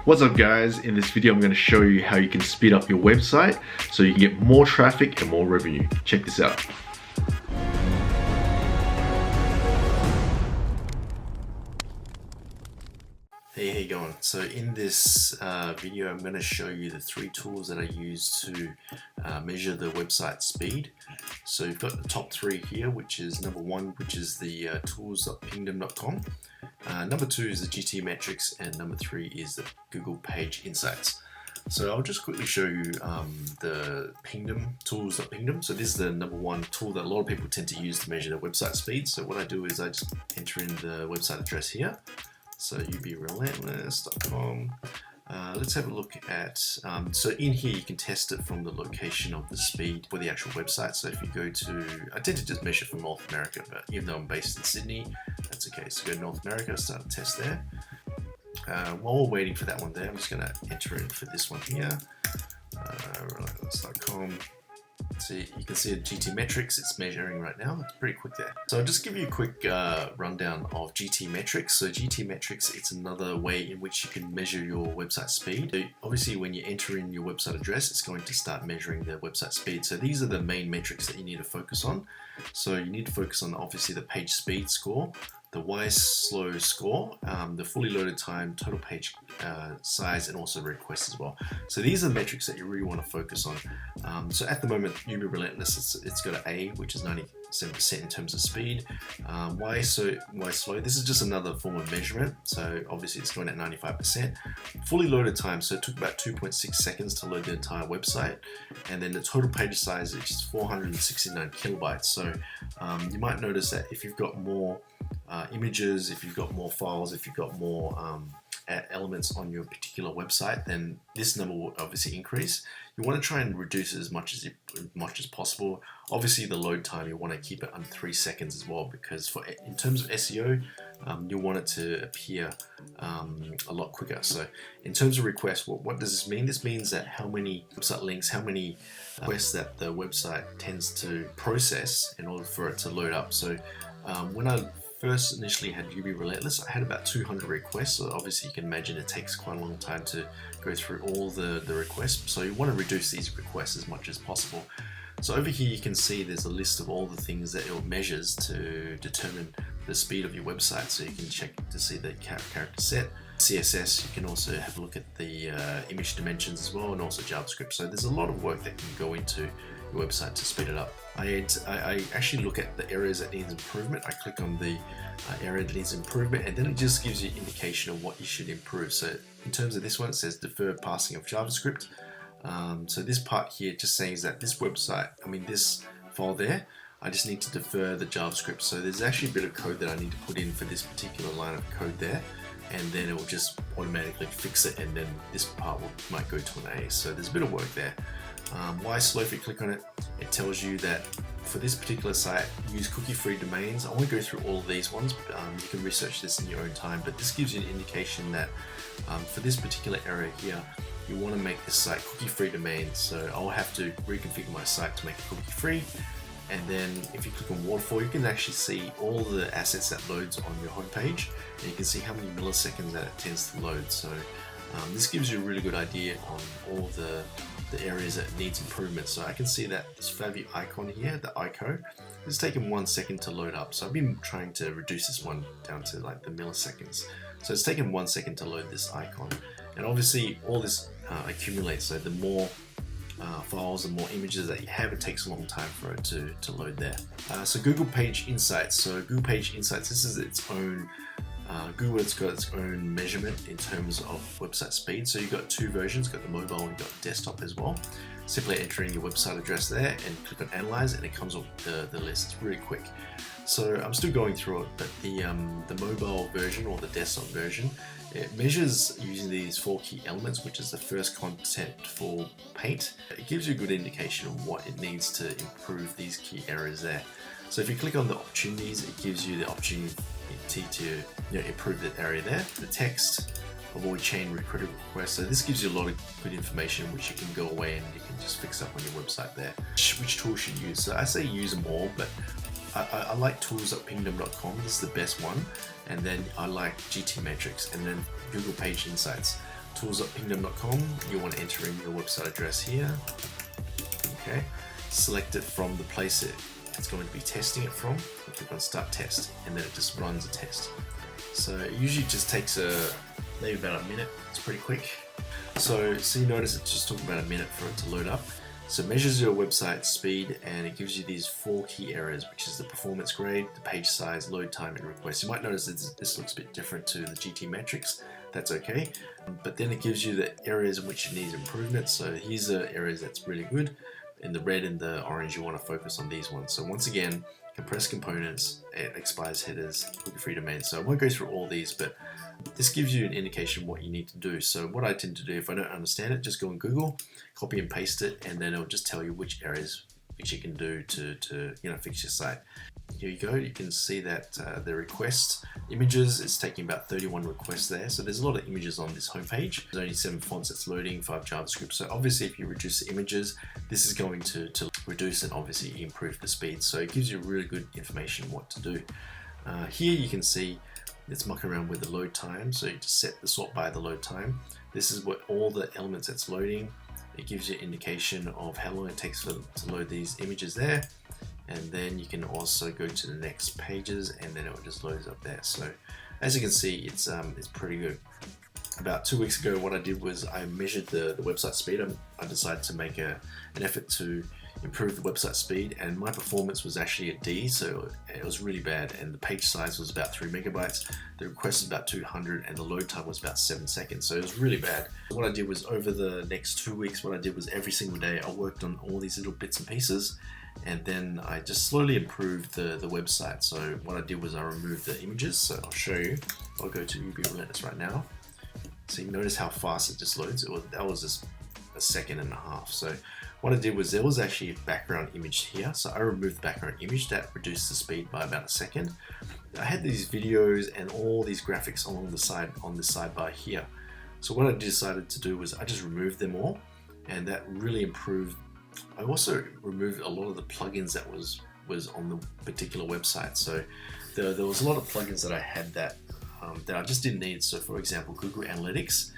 What's up guys, in this video I'm going to show you how you can speed up your website so you can get more traffic and more revenue. Check this out. Hey, how you going? So in this video I'm going to show you the 3 tools that I use to measure the website speed. So you've got the top 3 here, which is number 1, which is the tools.pingdom.com. Number 2 is the GT metrics, and number 3 is the Google Page Insights. So I'll just quickly show you the Pingdom, tools.pingdom. So this is the number 1 tool that a lot of people tend to use to measure their website speed. So what I do is I just enter in the website address here. So Relentless.com. Let's have a look at, so in here you can test it from the location of the speed for the actual website. So if you go to, I tend to just measure from North America, but even though I'm based in Sydney, that's okay. So go to North America, start a test there. While we're waiting for that one there, I'm just going to enter in for this one here, Relentless.com. So you can see the GT metrics, it's measuring right now. It's pretty quick there. So I'll just give you a quick rundown of GT metrics. So GT metrics, it's another way in which you can measure your website speed. So obviously when you enter in your website address, it's going to start measuring the website speed. So these are the main metrics that you need to focus on. So you need to focus on obviously the page speed score, the slow score, the fully loaded time, total page size, and also requests as well. So these are the metrics that you really want to focus on. So at the moment, Relentless, it's got an A, which is 97% in terms of speed. Why slow? This is just another form of measurement. So obviously it's going at 95%. Fully loaded time, so it took about 2.6 seconds to load the entire website. And then the total page size is 469 kilobytes. So you might notice that if you've got more images, if you've got more files, if you've got more elements on your particular website, then this number will obviously increase. You want to try and reduce it as much as possible. Obviously the load time, you want to keep it under 3 seconds as well, because in terms of SEO, you want it to appear a lot quicker. So in terms of requests, what does this mean? This means that how many website links, how many requests that the website tends to process in order for it to load up. So when I first initially had Relentless, I had about 200 requests. So obviously you can imagine it takes quite a long time to go through all the requests. So you want to reduce these requests as much as possible. So over here you can see there's a list of all the things that it measures to determine the speed of your website. So you can check to see the character set, CSS. You can also have a look at the image dimensions as well, and also JavaScript. So there's a lot of work that can go into your website to speed it up. I actually look at the areas that needs improvement. I click on the area that needs improvement, and then it just gives you an indication of what you should improve. So in terms of this one, it says deferred passing of JavaScript. So this part here just says that this website, this file there, I just need to defer the JavaScript. So there's actually a bit of code that I need to put in for this particular line of code there, and then it will just automatically fix it, and then this part might go to an A. So there's a bit of work there. Why slow? If you click on it, it tells you that for this particular site, use cookie-free domains. I won't go through all of these ones, but you can research this in your own time, but this gives you an indication that for this particular area here, you want to make this site cookie-free domains. So I'll have to reconfigure my site to make it cookie-free. And then if you click on waterfall, you can actually see all the assets that loads on your homepage, and you can see how many milliseconds that it tends to load. So this gives you a really good idea on all the areas that needs improvement. So I can see that this favy icon here, the icon, it's taken 1 second to load up. So I've been trying to reduce this one down to like the milliseconds. So it's taken 1 second to load this icon. And obviously all this accumulates. So the more files and more images that you have, it takes a long time for it to load there. So Google Page Insights. So Google Page Insights, this is its own Google's got its own measurement in terms of website speed. So you've got 2 versions, you've got the mobile and you've got desktop as well. Simply entering your website address there and click on Analyze, and it comes up the list. It's really quick. So I'm still going through it, but the mobile version or the desktop version, it measures using these 4 key elements, which is the first contentful paint. It gives you a good indication of what it needs to improve these key areas there. So if you click on the opportunities, it gives you the opportunity to improve that area there. The text, avoid chain critical requests. So this gives you a lot of good information which you can go away and you can just fix up on your website there. Which tool should you use? So I say use them all, but I like tools.pingdom.com. This is the best one. And then I like GT metrics, and then Google Page Insights. tools.pingdom.com, you want to enter in your website address here. Okay, select it from the place it's going to be testing it from. You click on Start Test, and then it just runs a test. So it usually just takes maybe about a minute. It's pretty quick. So you notice it just took about a minute for it to load up. So it measures your website speed, and it gives you these 4 key areas, which is the performance grade, the page size, load time, and request. You might notice that this looks a bit different to the GT metrics. That's okay. But then it gives you the areas in which it needs improvement. So here's the areas that's really good. In the red and the orange, you want to focus on these ones. So once again, compressed components, expires headers, cookie free domain. So I won't go through all these, but this gives you an indication of what you need to do. So what I tend to do, if I don't understand it, just go on Google, copy and paste it, and then it'll just tell you which areas which you can do to fix your site. Here you go. You can see that the requests images, it's taking about 31 requests there. So there's a lot of images on this homepage. There's only 7 fonts that's loading, 5 JavaScript. So obviously if you reduce the images, this is going to reduce and obviously improve the speed. So it gives you really good information what to do. Here you can see it's mucking around with the load time. So you just set the sort by the load time. This is what all the elements that's loading. It gives you an indication of how long it takes to load these images there. And then you can also go to the next pages, and then it will just load up there. So as you can see, it's pretty good. About 2 weeks ago, what I did was I measured the website speed. I decided to make an effort to improve the website speed, and my performance was actually a D, so it was really bad. And the page size was about 3 megabytes, the request was about 200, and the load time was about 7 seconds. So it was really bad. What I did was over the next 2 weeks, what I did was every single day I worked on all these little bits and pieces, and then I just slowly improved the website. So what I did was I removed the images. So I'll show you. I'll go to Relentless right now. So you notice how fast it just loads. That was just a second and a half. So what I did was there was actually a background image here. So I removed the background image. That reduced the speed by about a second. I had these videos and all these graphics along the side on the sidebar here. So what I decided to do was I just removed them all, and that really improved. I also removed a lot of the plugins that was on the particular website. So there was a lot of plugins that I had that I just didn't need. So for example, Google Analytics.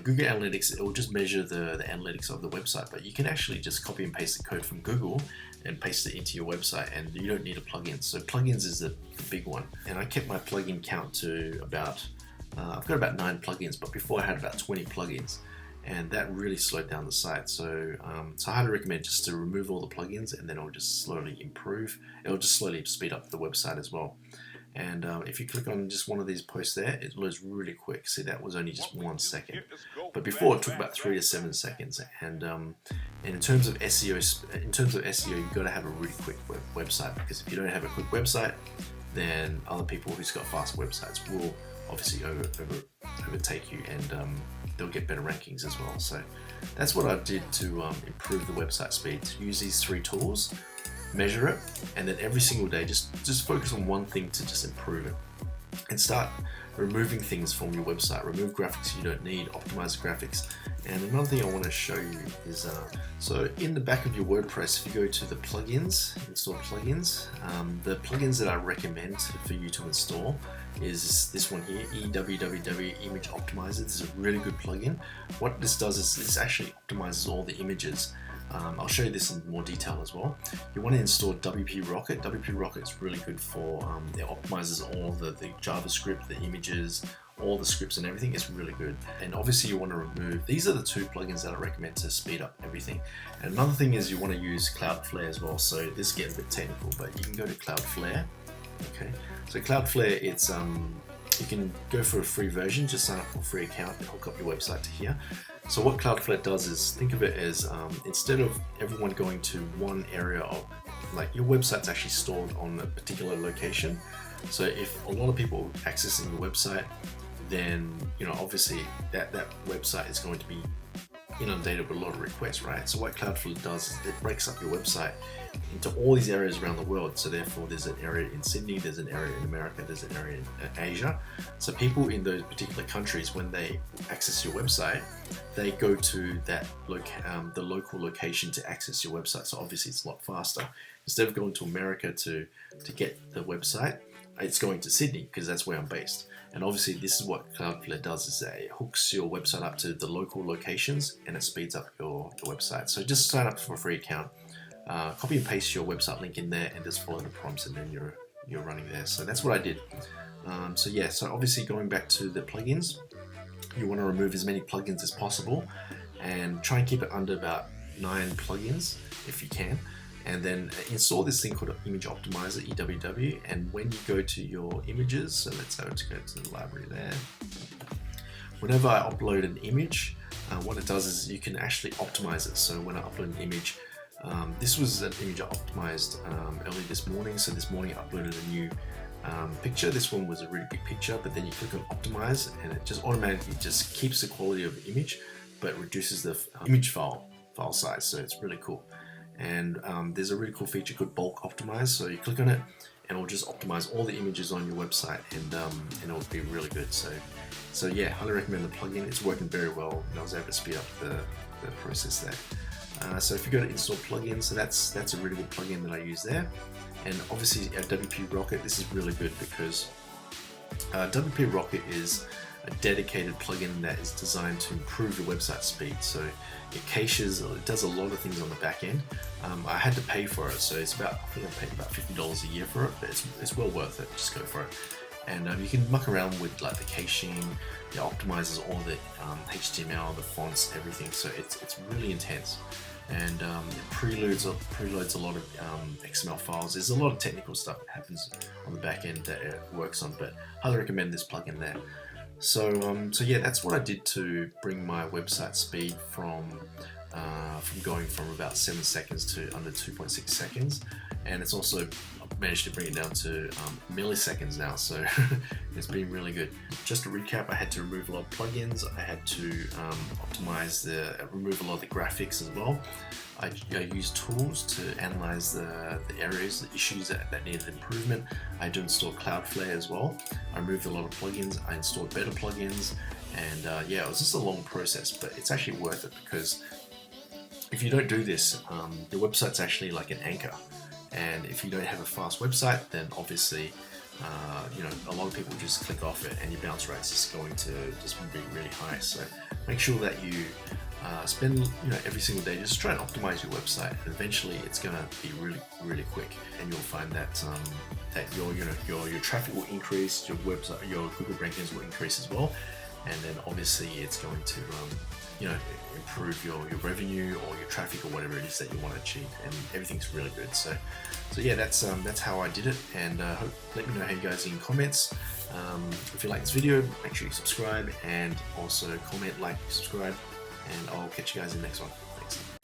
Google Analytics, it will just measure the analytics of the website, but you can actually just copy and paste the code from Google and paste it into your website, and you don't need a plugin. So plugins is the big one. And I kept my plugin count to about, I've got about 9 plugins, but before I had about 20 plugins. And that really slowed down the site. So I highly recommend just to remove all the plugins, and then it'll just slowly improve. It'll just slowly speed up the website as well. And if you click on just one of these posts there, it loads really quick. See, that was only just 1 second. But before it took about 3 to 7 seconds. And in terms of SEO, you've got to have a really quick website, because if you don't have a quick website, then other people who's got fast websites will obviously overtake you, and they'll get better rankings as well. So that's what I did to improve the website speed. To use these 3 tools, measure it, and then every single day just focus on one thing to just improve it, and start removing things from your website. Remove graphics you don't need, optimize the graphics. And another thing I want to show you is so in the back of your WordPress, if you go to the plugins, install plugins, the plugins that I recommend for you to install is this one here, EWWW Image Optimizer. This is a really good plugin. What this does is this actually optimizes all the images. I'll show you this in more detail as well. You want to install WP Rocket. WP Rocket is really good for, it optimizes all the JavaScript, the images, all the scripts and everything. It's really good. And obviously you want to remove, these are the 2 plugins that I recommend to speed up everything. And another thing is you want to use CloudFlare as well. So this gets a bit technical, but you can go to CloudFlare. Okay, so CloudFlare, it's you can go for a free version, just sign up for a free account and hook up your website to here. So what CloudFlare does is, think of it as instead of everyone going to one area of, like, your website's actually stored on a particular location. So if a lot of people are accessing your website, then obviously that website is going to be inundated with a lot of requests, right? So what Cloudflare does is it breaks up your website into all these areas around the world. So therefore there's an area in Sydney, there's an area in America, there's an area in Asia. So people in those particular countries, when they access your website, they go to that the local location to access your website. So obviously it's a lot faster. Instead of going to America to get the website, it's going to Sydney because that's where I'm based. And obviously this is what Cloudflare does, is that it hooks your website up to the local locations and it speeds up your website. So just sign up for a free account, copy and paste your website link in there and just follow the prompts, and then you're running there. So that's what I did. So yeah, so obviously going back to the plugins, you want to remove as many plugins as possible and try and keep it under about 9 plugins if you can. And then install this thing called Image Optimizer, EWW. And when you go to your images, so let's go to the library there. Whenever I upload an image, what it does is you can actually optimize it. So when I upload an image, this was an image I optimized early this morning. So this morning I uploaded a new picture. This one was a really big picture, but then you click on optimize and it just automatically just keeps the quality of the image, but reduces the image file size. So it's really cool. And there's a really cool feature called bulk optimize. So you click on it and it'll just optimize all the images on your website, and it'll be really good. So yeah, highly recommend the plugin. It's working very well, and I was able to speed up the process there. So if you go to install plugins, so that's a really good plugin that I use there. And obviously WP Rocket, this is really good because WP Rocket is a dedicated plugin that is designed to improve your website speed. So it caches, it does a lot of things on the back end. I had to pay for it, so it's about, I think I paid about $50 a year for it, but it's well worth it. Just go for it. And you can muck around with like the caching. It optimizes all the HTML, the fonts, everything. So it's really intense. And it preloads a lot of XML files. There's a lot of technical stuff that happens on the back end that it works on, but highly recommend this plugin there. So yeah, that's what I did to bring my website speed from going from about 7 seconds to under 2.6 seconds, and it's also managed to bring it down to milliseconds now. So it's been really good. Just to recap, I had to remove a lot of plugins. I had to remove a lot of the graphics as well. I used tools to analyze the areas, the issues that needed improvement. I had to install CloudFlare as well. I removed a lot of plugins. I installed better plugins, and yeah, it was just a long process, but it's actually worth it, because if you don't do this, your website's actually like an anchor. And if you don't have a fast website, then obviously, a lot of people just click off it, and your bounce rate's just going to just be really high. So make sure that you spend every single day just try and optimize your website, and eventually it's going to be really, really quick, and you'll find that your traffic will increase, your website, your Google rankings will increase as well, and then obviously it's going to improve your revenue or your traffic or whatever it is that you want to achieve, and everything's really good. So yeah, that's how I did it, and let me know how you guys in comments. If you like this video, make sure you subscribe, and also comment, like, subscribe, and I'll catch you guys in the next one. Thanks.